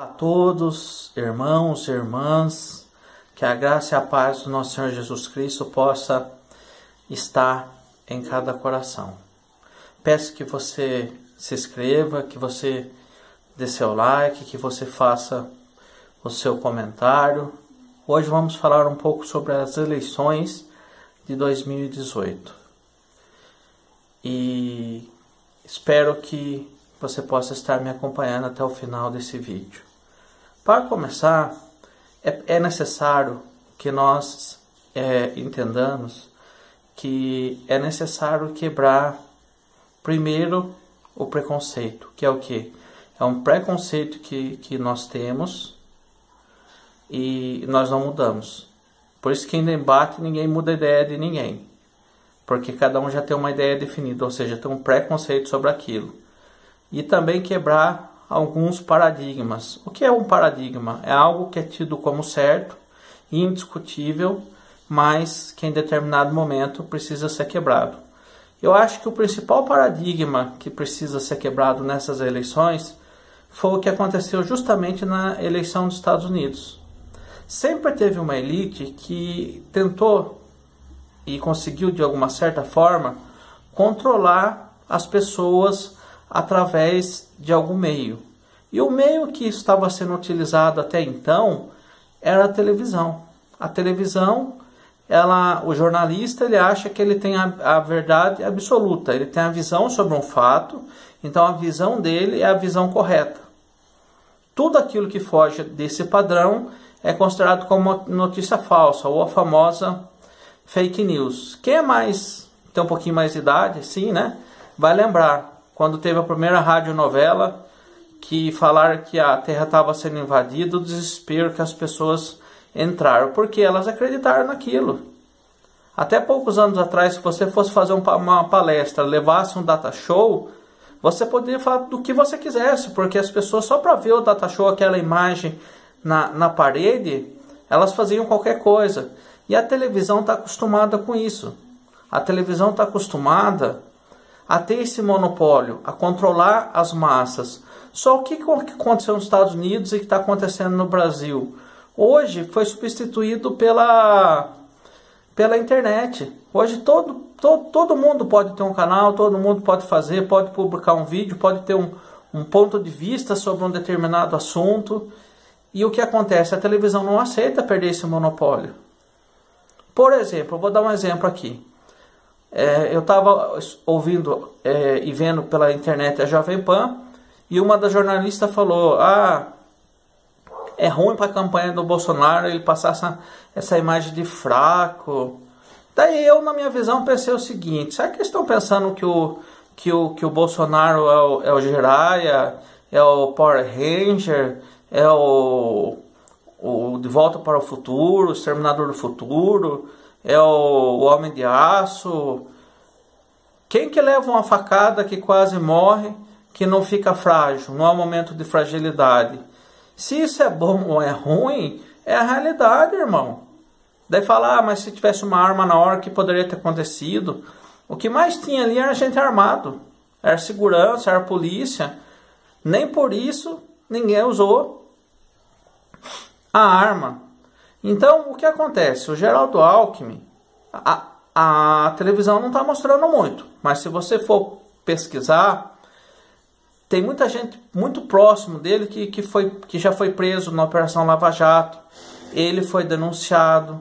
A todos, irmãos e irmãs, que a graça e a paz do nosso Senhor Jesus Cristo possa estar em cada coração. Peço que você se inscreva, que você dê seu like, que você faça o seu comentário. Hoje vamos falar um pouco sobre as eleições de 2018. E espero que você possa estar me acompanhando até o final desse vídeo. Para começar, é necessário que nós entendamos que é necessário quebrar primeiro o preconceito, que é o quê? É um preconceito que nós temos e nós não mudamos. Por isso que em debate ninguém muda a ideia de ninguém, porque cada um já tem uma ideia definida, ou seja, tem um preconceito sobre aquilo. E também quebrar alguns paradigmas. O que é um paradigma? É algo que é tido como certo e indiscutível, mas que em determinado momento precisa ser quebrado. Eu acho que o principal paradigma que precisa ser quebrado nessas eleições foi o que aconteceu justamente na eleição dos Estados Unidos. Sempre teve uma elite que tentou e conseguiu de alguma certa forma controlar as pessoas através de algum meio. E o meio que estava sendo utilizado até então era a televisão. A televisão, o jornalista, ele acha que ele tem a verdade absoluta, ele tem a visão sobre um fato, então a visão dele é a visão correta. Tudo aquilo que foge desse padrão é considerado como notícia falsa, ou a famosa fake news. Quem tem um pouquinho mais de idade, sim, né? Vai lembrar quando teve a primeira radionovela que falaram que a Terra estava sendo invadida, o desespero que as pessoas entraram, porque elas acreditaram naquilo. Até poucos anos atrás, se você fosse fazer uma palestra, levasse um data show, você poderia falar do que você quisesse, porque as pessoas, só para ver o data show, aquela imagem na parede, elas faziam qualquer coisa. E a televisão está acostumada com isso. A televisão está acostumada a ter esse monopólio, a controlar as massas. Só o que aconteceu nos Estados Unidos e que está acontecendo no Brasil? Hoje foi substituído pela internet. Hoje todo mundo pode ter um canal, todo mundo pode publicar um vídeo, pode ter um ponto de vista sobre um determinado assunto. E o que acontece? A televisão não aceita perder esse monopólio. Por exemplo, eu vou dar um exemplo aqui. Eu estava ouvindo e vendo pela internet a Jovem Pan, e uma das jornalistas falou: é ruim para a campanha do Bolsonaro ele passar essa imagem de fraco. Daí eu, na minha visão, pensei o seguinte: será que eles estão pensando que o Bolsonaro é o Jiraiya, é o Power Ranger, é o De Volta para o Futuro, o Exterminador do Futuro, é o Homem de Aço? Quem que leva uma facada que quase morre, que não fica frágil, não há um momento de fragilidade? Se isso é bom ou é ruim, é a realidade, irmão. Daí fala: mas se tivesse uma arma na hora, que poderia ter acontecido? O que mais tinha ali era gente armado, era segurança, era polícia. Nem por isso ninguém usou a arma. Então, o que acontece? O Geraldo Alckmin, a televisão não está mostrando muito, mas se você for pesquisar, tem muita gente muito próximo dele que já foi preso na Operação Lava Jato. Ele foi denunciado.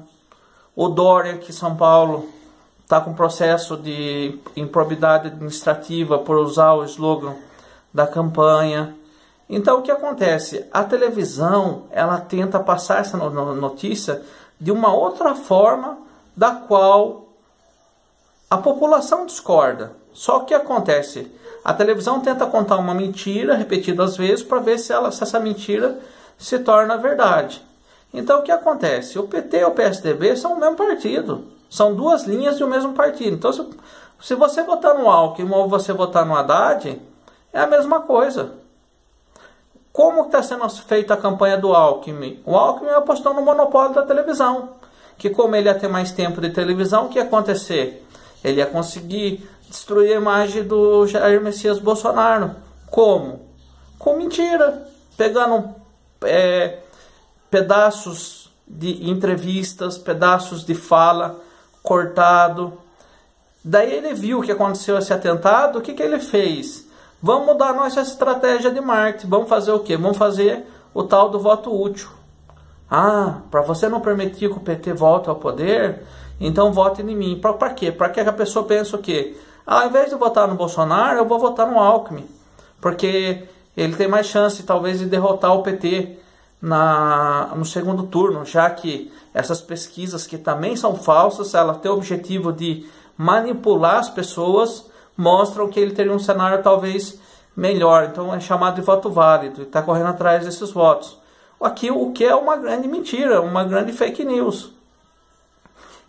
O Dória, aqui em São Paulo, está com processo de improbidade administrativa por usar o slogan da campanha. Então, o que acontece? A televisão, ela tenta passar essa notícia de uma outra forma da qual a população discorda. Só que o que acontece? A televisão tenta contar uma mentira repetidas vezes para ver se essa mentira se torna verdade. Então, o que acontece? O PT e o PSDB são o mesmo partido. São duas linhas de um mesmo partido. Então, se você votar no Alckmin ou você votar no Haddad, é a mesma coisa. Como está sendo feita a campanha do Alckmin? O Alckmin apostou no monopólio da televisão. Que como ele ia ter mais tempo de televisão, o que ia acontecer? Ele ia conseguir destruir a imagem do Jair Messias Bolsonaro. Como? Com mentira. Pegando pedaços de entrevistas, pedaços de fala cortado. Daí ele viu o que aconteceu esse atentado, o que ele fez? Vamos mudar nossa estratégia de marketing, vamos fazer o quê? Vamos fazer o tal do voto útil. Para você não permitir que o PT volte ao poder, então vote em mim. Para quê? Para que a pessoa pense o quê? Ao invés de votar no Bolsonaro, eu vou votar no Alckmin, porque ele tem mais chance talvez de derrotar o PT no segundo turno, já que essas pesquisas, que também são falsas, elas têm o objetivo de manipular as pessoas, mostram que ele teria um cenário talvez melhor. Então é chamado de voto válido e está correndo atrás desses votos. Aqui o que é uma grande mentira, uma grande fake news.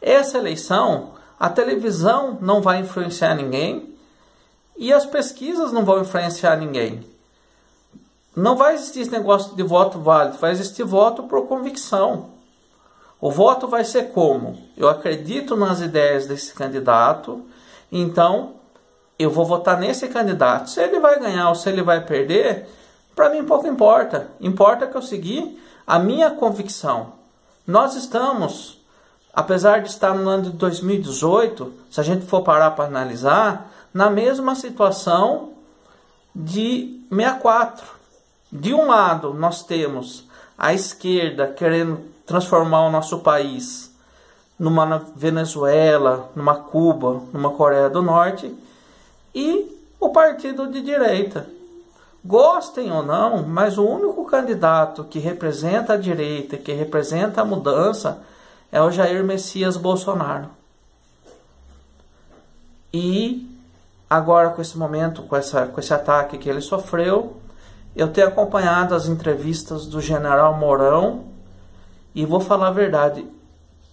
Essa eleição, a televisão não vai influenciar ninguém e as pesquisas não vão influenciar ninguém. Não vai existir esse negócio de voto válido, vai existir voto por convicção. O voto vai ser como? Eu acredito nas ideias desse candidato, então eu vou votar nesse candidato. Se ele vai ganhar ou se ele vai perder, para mim pouco importa. Importa que eu segui a minha convicção. Nós estamos, apesar de estar no ano de 2018, se a gente for parar para analisar, na mesma situação de 64. De um lado, nós temos a esquerda querendo transformar o nosso país numa Venezuela, numa Cuba, numa Coreia do Norte, e o partido de direita. Gostem ou não, mas o único candidato que representa a direita, que representa a mudança, é o Jair Messias Bolsonaro. E agora, com esse momento, com esse ataque que ele sofreu, eu tenho acompanhado as entrevistas do general Mourão e vou falar a verdade,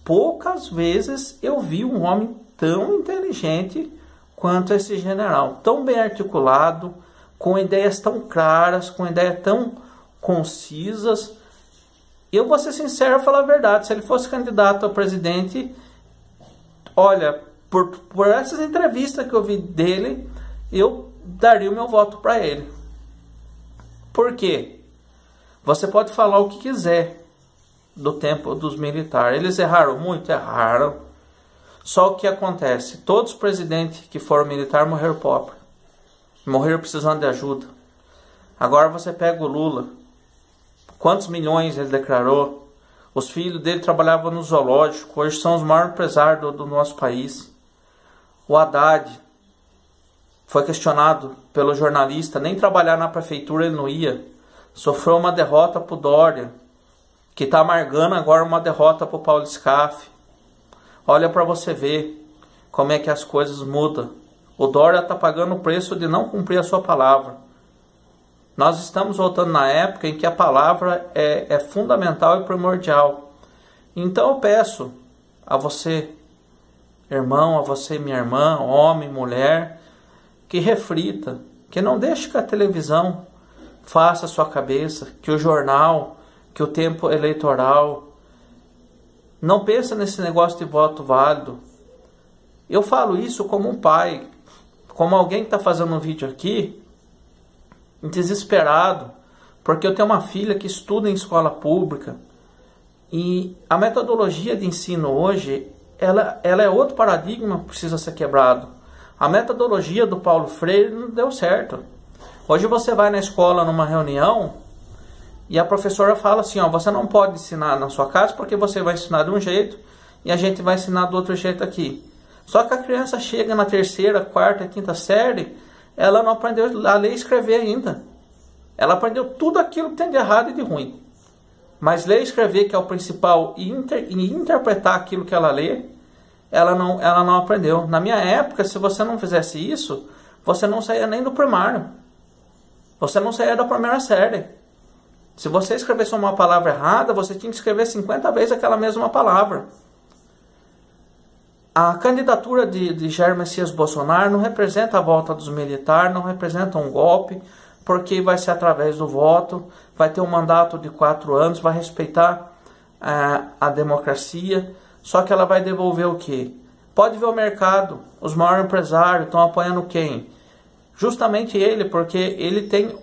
poucas vezes eu vi um homem tão inteligente quanto esse general, tão bem articulado, com ideias tão claras, com ideias tão concisas. Eu vou ser sincero e falar a verdade, se ele fosse candidato a presidente, olha, por essas entrevistas que eu vi dele, eu daria o meu voto para ele. Por quê? Você pode falar o que quiser do tempo dos militares. Eles erraram muito? Erraram. Só o que acontece? Todos os presidentes que foram militar morreram pobres. Morreram precisando de ajuda. Agora você pega o Lula. Quantos milhões ele declarou? Os filhos dele trabalhavam no zoológico. Hoje são os maiores empresários do nosso país. O Haddad foi questionado pelo jornalista, nem trabalhar na prefeitura ele não ia. Sofreu uma derrota para o Dória, que está amargando agora uma derrota para o Paulo Scaff. Olha para você ver como é que as coisas mudam. O Dória está pagando o preço de não cumprir a sua palavra. Nós estamos voltando na época em que a palavra é fundamental e primordial. Então eu peço a você, irmão, a você, minha irmã, homem, mulher, que reflita, que não deixe que a televisão faça a sua cabeça, que o jornal, que o tempo eleitoral. Não pensa nesse negócio de voto válido. Eu falo isso como um pai, como alguém que está fazendo um vídeo aqui, desesperado, porque eu tenho uma filha que estuda em escola pública e a metodologia de ensino hoje, ela é outro paradigma que precisa ser quebrado. A metodologia do Paulo Freire não deu certo. Hoje você vai na escola numa reunião e a professora fala assim, você não pode ensinar na sua casa porque você vai ensinar de um jeito e a gente vai ensinar do outro jeito aqui. Só que a criança chega na terceira, quarta e quinta série, ela não aprendeu a ler e escrever ainda. Ela aprendeu tudo aquilo que tem de errado e de ruim. Mas ler e escrever, que é o principal, e interpretar aquilo que ela lê, ela não aprendeu. Na minha época, se você não fizesse isso, você não saía nem do primário. Você não saía da primeira série. Se você escrevesse uma palavra errada, você tinha que escrever 50 vezes aquela mesma palavra. A candidatura de Jair Messias Bolsonaro não representa a volta dos militares, não representa um golpe, porque vai ser através do voto, vai ter um mandato de 4 anos, vai respeitar a democracia. Só que ela vai devolver o quê? Pode ver o mercado. Os maiores empresários estão apoiando quem? Justamente ele, porque ele tem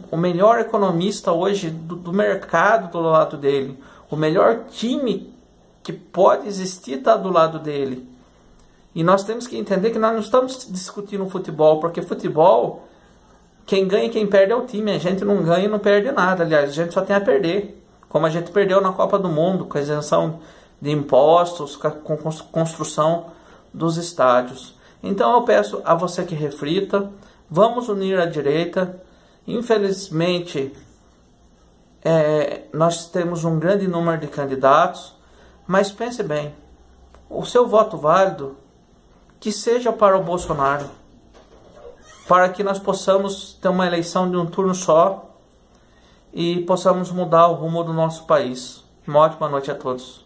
o melhor economista hoje do mercado do lado dele. O melhor time que pode existir está do lado dele. E nós temos que entender que nós não estamos discutindo futebol, porque futebol, quem ganha e quem perde é o time. A gente não ganha e não perde nada. Aliás, a gente só tem a perder. Como a gente perdeu na Copa do Mundo, com a isenção de impostos, com a construção dos estádios. Então eu peço a você que reflita, vamos unir a direita. Infelizmente, nós temos um grande número de candidatos, mas pense bem, o seu voto válido, que seja para o Bolsonaro, para que nós possamos ter uma eleição de um turno só e possamos mudar o rumo do nosso país. Uma ótima noite a todos.